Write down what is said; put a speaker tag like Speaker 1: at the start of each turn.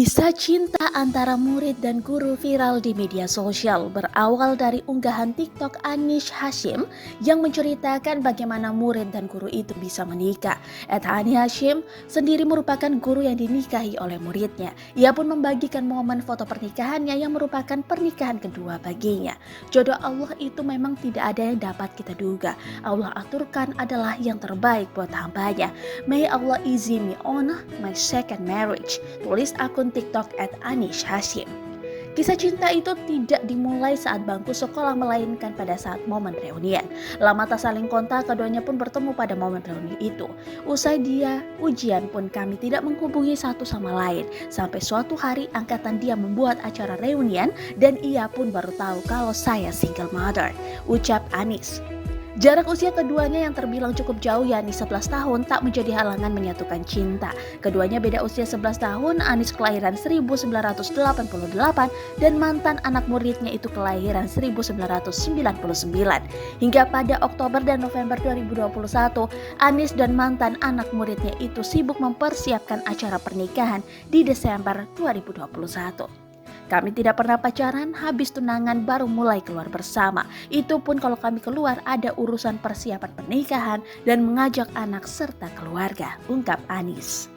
Speaker 1: Kisah cinta antara murid dan guru viral di media sosial berawal dari unggahan TikTok Anish Hashim yang menceritakan bagaimana murid dan guru itu bisa menikah. Anish Hashim sendiri merupakan guru yang dinikahi oleh muridnya. Ia pun membagikan momen foto pernikahannya yang merupakan pernikahan kedua baginya. Jodoh Allah itu memang tidak ada yang dapat kita duga. Allah aturkan adalah yang terbaik buat hambanya. May Allah easy me on my second marriage, tulis akun TikTok @Anish Hashim. Kisah cinta itu tidak dimulai saat bangku sekolah, melainkan pada saat momen reunian. Lama tak saling kontak, keduanya pun bertemu pada momen reuni itu. Usai dia ujian pun kami tidak menghubungi satu sama lain. Sampai suatu hari angkatan dia membuat acara reunian dan ia pun baru tahu kalau saya single mother, ucap Anish. Jarak usia keduanya yang terbilang cukup jauh, yakni 11 tahun, tak menjadi halangan menyatukan cinta. Keduanya beda usia 11 tahun, Anish kelahiran 1988 dan mantan anak muridnya itu kelahiran 1999. Hingga pada Oktober dan November 2021, Anish dan mantan anak muridnya itu sibuk mempersiapkan acara pernikahan di Desember 2021. Kami tidak pernah pacaran, habis tunangan baru mulai keluar bersama. Itu pun kalau kami keluar ada urusan persiapan pernikahan dan mengajak anak serta keluarga, ungkap Anish.